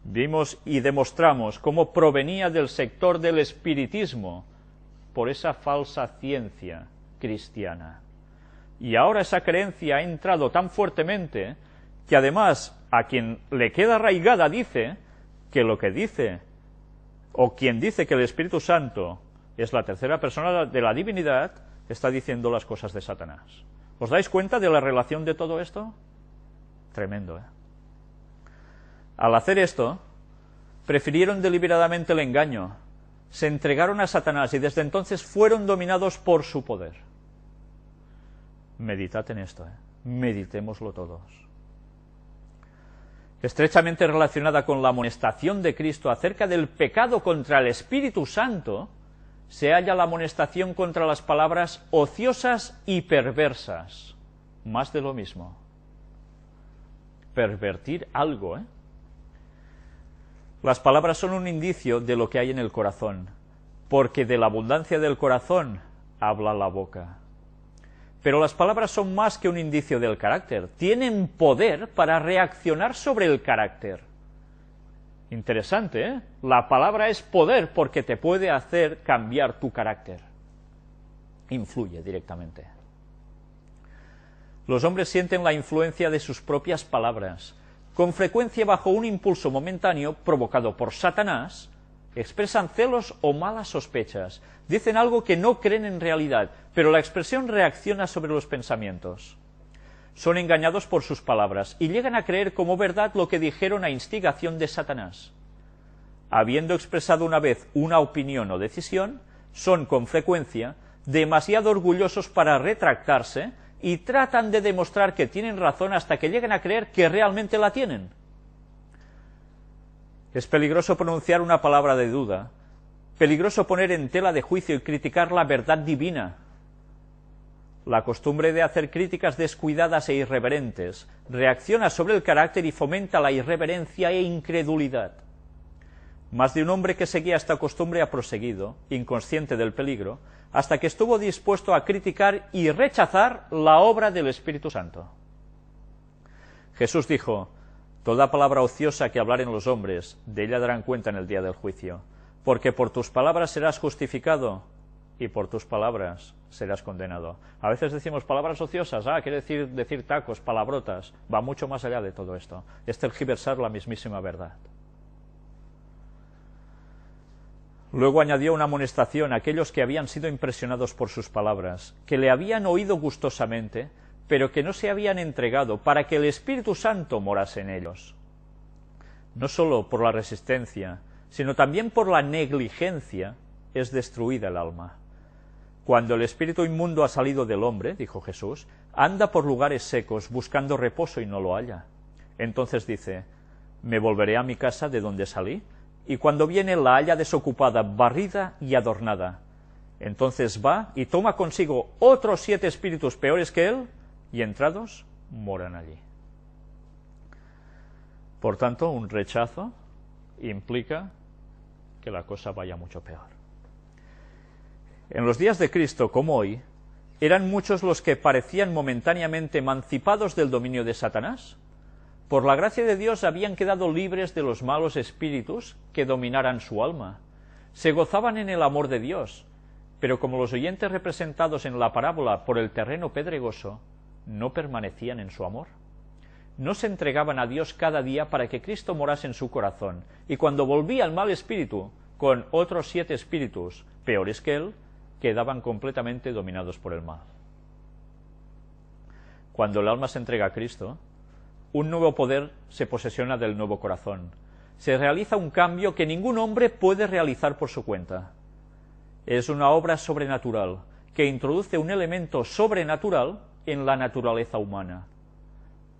Vimos y demostramos cómo provenía del sector del espiritismo por esa falsa ciencia cristiana. Y ahora esa creencia ha entrado tan fuertemente que además a quien le queda arraigada dice que lo que dice, o quien dice que el Espíritu Santo es la tercera persona de la divinidad, está diciendo las cosas de Satanás. ¿Os dais cuenta de la relación de todo esto? Tremendo, ¿eh? Al hacer esto, prefirieron deliberadamente el engaño, se entregaron a Satanás y desde entonces fueron dominados por su poder. Meditad en esto, meditémoslo todos. Estrechamente relacionada con la amonestación de Cristo acerca del pecado contra el Espíritu Santo, se halla la amonestación contra las palabras ociosas y perversas. Más de lo mismo. Pervertir algo, ¿eh? Las palabras son un indicio de lo que hay en el corazón, porque de la abundancia del corazón habla la boca. Pero las palabras son más que un indicio del carácter, tienen poder para reaccionar sobre el carácter. Interesante, ¿eh? La palabra es poder porque te puede hacer cambiar tu carácter. Influye directamente. Los hombres sienten la influencia de sus propias palabras. Con frecuencia bajo un impulso momentáneo provocado por Satanás, expresan celos o malas sospechas. Dicen algo que no creen en realidad, pero la expresión reacciona sobre los pensamientos. Son engañados por sus palabras y llegan a creer como verdad lo que dijeron a instigación de Satanás. Habiendo expresado una vez una opinión o decisión, son con frecuencia demasiado orgullosos para retractarse y tratan de demostrar que tienen razón hasta que llegan a creer que realmente la tienen. Es peligroso pronunciar una palabra de duda, peligroso poner en tela de juicio y criticar la verdad divina. La costumbre de hacer críticas descuidadas e irreverentes reacciona sobre el carácter y fomenta la irreverencia e incredulidad. Más de un hombre que seguía esta costumbre ha proseguido, inconsciente del peligro, hasta que estuvo dispuesto a criticar y rechazar la obra del Espíritu Santo. Jesús dijo: toda palabra ociosa que hablaren los hombres, de ella darán cuenta en el día del juicio, porque por tus palabras serás justificado y por tus palabras serás condenado. A veces decimos palabras ociosas, quiere decir tacos, palabrotas, va mucho más allá de todo esto. Es tergiversar la mismísima verdad. Luego añadió una amonestación a aquellos que habían sido impresionados por sus palabras, que le habían oído gustosamente, pero que no se habían entregado para que el Espíritu Santo morase en ellos. No sólo por la resistencia, sino también por la negligencia es destruida el alma. Cuando el espíritu inmundo ha salido del hombre, dijo Jesús, anda por lugares secos buscando reposo y no lo halla. Entonces dice: me volveré a mi casa de donde salí, y cuando viene la halla desocupada, barrida y adornada. Entonces va y toma consigo otros 7 espíritus peores que él, y entrados moran allí. Por tanto, un rechazo implica que la cosa vaya mucho peor. En los días de Cristo, como hoy, eran muchos los que parecían momentáneamente emancipados del dominio de Satanás. Por la gracia de Dios habían quedado libres de los malos espíritus que dominaran su alma. Se gozaban en el amor de Dios, pero como los oyentes representados en la parábola por el terreno pedregoso, no permanecían en su amor. No se entregaban a Dios cada día para que Cristo morase en su corazón, y cuando volvía el mal espíritu, con otros 7 espíritus peores que él, quedaban completamente dominados por el mal. Cuando el alma se entrega a Cristo, un nuevo poder se posesiona del nuevo corazón. Se realiza un cambio que ningún hombre puede realizar por su cuenta. Es una obra sobrenatural que introduce un elemento sobrenatural en la naturaleza humana.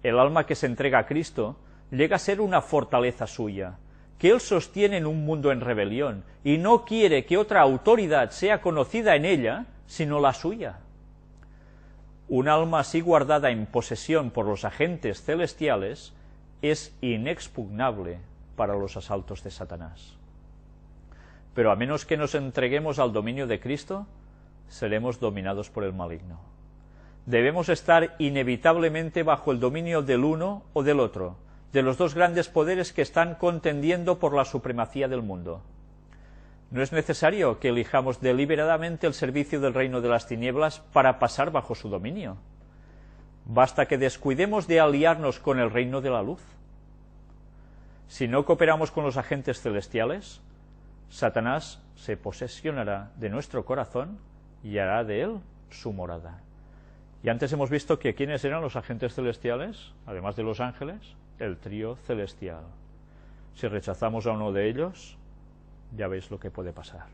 El alma que se entrega a Cristo llega a ser una fortaleza suya, que él sostiene en un mundo en rebelión, y no quiere que otra autoridad sea conocida en ella, sino la suya. Un alma así guardada en posesión por los agentes celestiales es inexpugnable para los asaltos de Satanás. Pero a menos que nos entreguemos al dominio de Cristo, seremos dominados por el maligno. Debemos estar inevitablemente bajo el dominio del uno o del otro, de los dos grandes poderes que están contendiendo por la supremacía del mundo. No es necesario que elijamos deliberadamente el servicio del reino de las tinieblas para pasar bajo su dominio. Basta que descuidemos de aliarnos con el reino de la luz. Si no cooperamos con los agentes celestiales, Satanás se posesionará de nuestro corazón y hará de él su morada. Y antes hemos visto que ¿quiénes eran los agentes celestiales? Además de los ángeles, el trío celestial. Si rechazamos a uno de ellos, ya veis lo que puede pasar.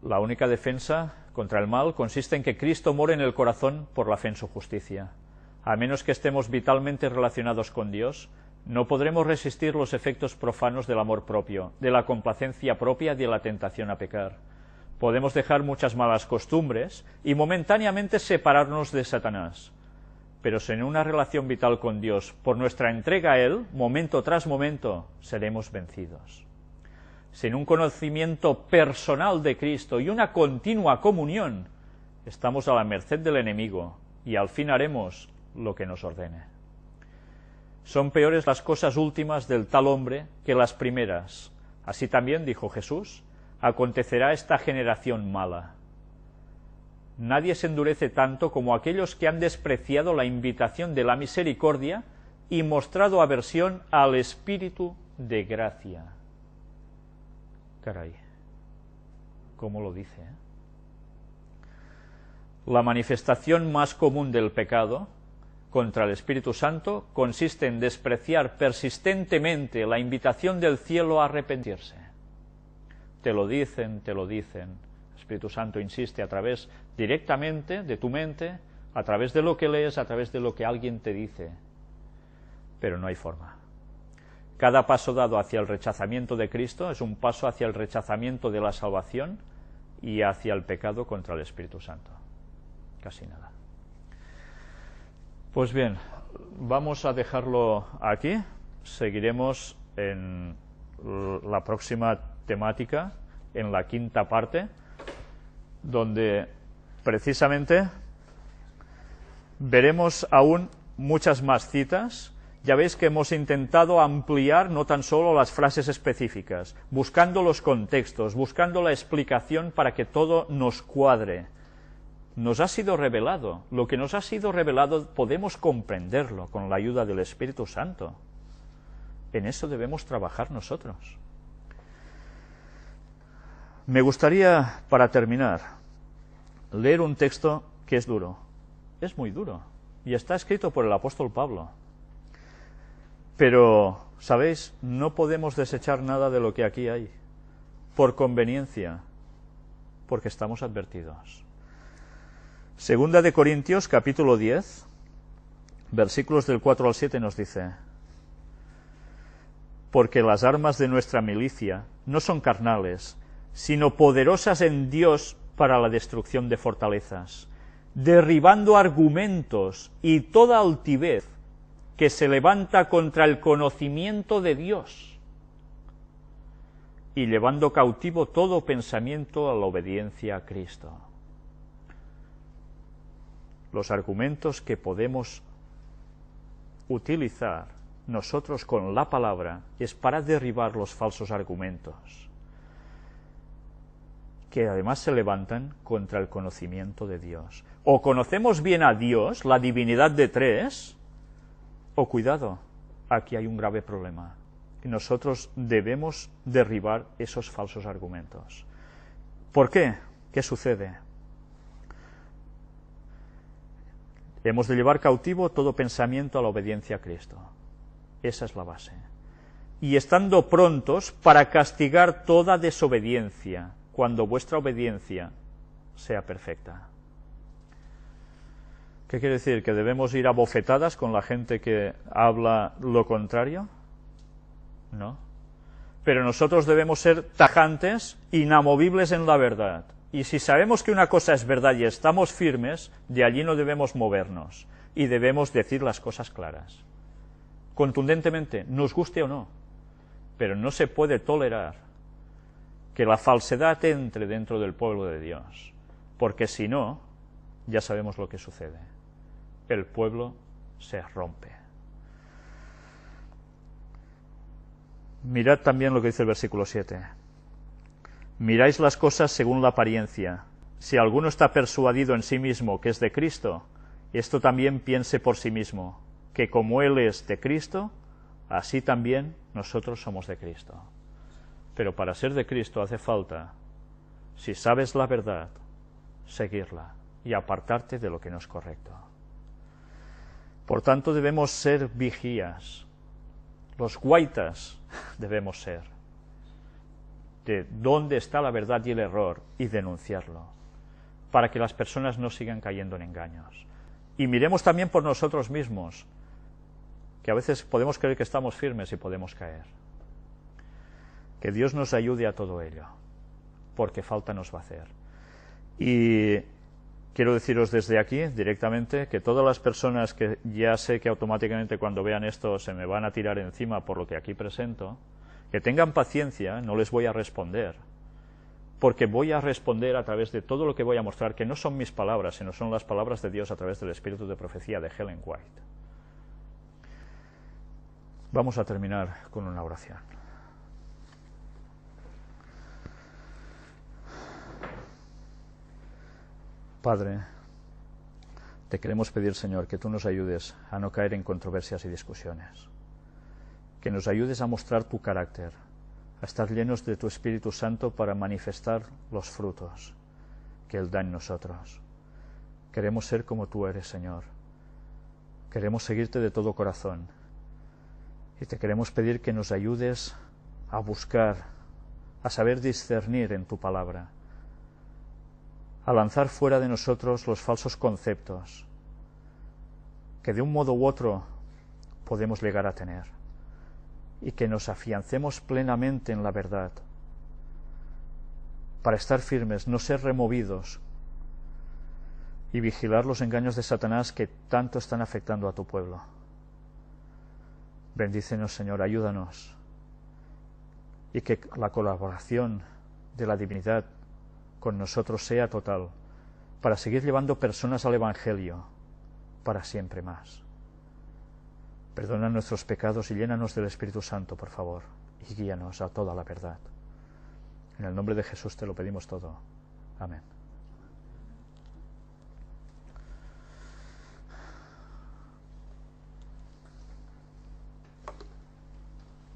La única defensa contra el mal consiste en que Cristo more en el corazón por la fe en su justicia. A menos que estemos vitalmente relacionados con Dios, no podremos resistir los efectos profanos del amor propio, de la complacencia propia y de la tentación a pecar. Podemos dejar muchas malas costumbres y momentáneamente separarnos de Satanás, pero sin una relación vital con Dios, por nuestra entrega a Él, momento tras momento, seremos vencidos. Sin un conocimiento personal de Cristo y una continua comunión, estamos a la merced del enemigo y al fin haremos lo que nos ordene. Son peores las cosas últimas del tal hombre que las primeras. Así también, dijo Jesús, acontecerá esta generación mala. Nadie se endurece tanto como aquellos que han despreciado la invitación de la misericordia y mostrado aversión al Espíritu de gracia. Caray, ¿cómo lo dice? La manifestación más común del pecado contra el Espíritu Santo consiste en despreciar persistentemente la invitación del cielo a arrepentirse. Te lo dicen, el Espíritu Santo insiste a través directamente de tu mente, a través de lo que lees, a través de lo que alguien te dice, pero no hay forma. Cada paso dado hacia el rechazamiento de Cristo es un paso hacia el rechazamiento de la salvación y hacia el pecado contra el Espíritu Santo. Casi nada. Pues bien, vamos a dejarlo aquí. Seguiremos en la próxima temática, en la quinta parte, donde precisamente veremos aún muchas más citas. Ya veis que hemos intentado ampliar no tan solo las frases específicas, buscando los contextos, buscando la explicación para que todo nos cuadre. Nos ha sido revelado. Lo que nos ha sido revelado podemos comprenderlo con la ayuda del Espíritu Santo. En eso debemos trabajar nosotros. Me gustaría, para terminar, leer un texto que es duro. Es muy duro. Y está escrito por el apóstol Pablo. Pero, ¿sabéis? No podemos desechar nada de lo que aquí hay, por conveniencia, porque estamos advertidos. Segunda de Corintios, capítulo 10, versículos del 4 al 7 nos dice: porque las armas de nuestra milicia no son carnales, sino poderosas en Dios para la destrucción de fortalezas, derribando argumentos y toda altivez que se levanta contra el conocimiento de Dios, y llevando cautivo todo pensamiento a la obediencia a Cristo. Los argumentos que podemos utilizar nosotros con la palabra es para derribar los falsos argumentos, que además se levantan contra el conocimiento de Dios. O conocemos bien a Dios, la divinidad de tres, o cuidado, aquí hay un grave problema, y nosotros debemos derribar esos falsos argumentos. ¿Por qué? ¿Qué sucede? Hemos de llevar cautivo todo pensamiento a la obediencia a Cristo. Esa es la base. Y estando prontos para castigar toda desobediencia, cuando vuestra obediencia sea perfecta. ¿Qué quiere decir? ¿Que debemos ir a bofetadas con la gente que habla lo contrario? No. Pero nosotros debemos ser tajantes, inamovibles en la verdad. Y si sabemos que una cosa es verdad y estamos firmes, de allí no debemos movernos. Y debemos decir las cosas claras. Contundentemente, nos guste o no. Pero no se puede tolerar que la falsedad entre dentro del pueblo de Dios. Porque si no, ya sabemos lo que sucede. El pueblo se rompe. Mirad también lo que dice el versículo 7. Miráis las cosas según la apariencia. Si alguno está persuadido en sí mismo que es de Cristo, esto también piense por sí mismo, que como Él es de Cristo, así también nosotros somos de Cristo. Pero para ser de Cristo hace falta, si sabes la verdad, seguirla y apartarte de lo que no es correcto. Por tanto, debemos ser vigías. Los guaitas debemos ser. De dónde está la verdad y el error y denunciarlo, para que las personas no sigan cayendo en engaños. Y miremos también por nosotros mismos, que a veces podemos creer que estamos firmes y podemos caer. Que Dios nos ayude a todo ello, porque falta nos va a hacer. Y quiero deciros desde aquí, directamente, que todas las personas que ya sé que automáticamente cuando vean esto se me van a tirar encima por lo que aquí presento, que tengan paciencia, no les voy a responder, porque voy a responder a través de todo lo que voy a mostrar, que no son mis palabras, sino son las palabras de Dios a través del Espíritu de Profecía de Ellen White. Vamos a terminar con una oración. Padre, te queremos pedir, Señor, que tú nos ayudes a no caer en controversias y discusiones, que nos ayudes a mostrar tu carácter, a estar llenos de tu Espíritu Santo para manifestar los frutos que Él da en nosotros. Queremos ser como tú eres, Señor. Queremos seguirte de todo corazón. Y te queremos pedir que nos ayudes a buscar, a saber discernir en tu palabra, a lanzar fuera de nosotros los falsos conceptos que de un modo u otro podemos llegar a tener, y que nos afiancemos plenamente en la verdad, para estar firmes, no ser removidos, y vigilar los engaños de Satanás que tanto están afectando a tu pueblo. Bendícenos, Señor, ayúdanos, y que la colaboración de la divinidad con nosotros sea total, para seguir llevando personas al Evangelio para siempre más. Perdona nuestros pecados y llénanos del Espíritu Santo, por favor, y guíanos a toda la verdad. En el nombre de Jesús te lo pedimos todo. Amén.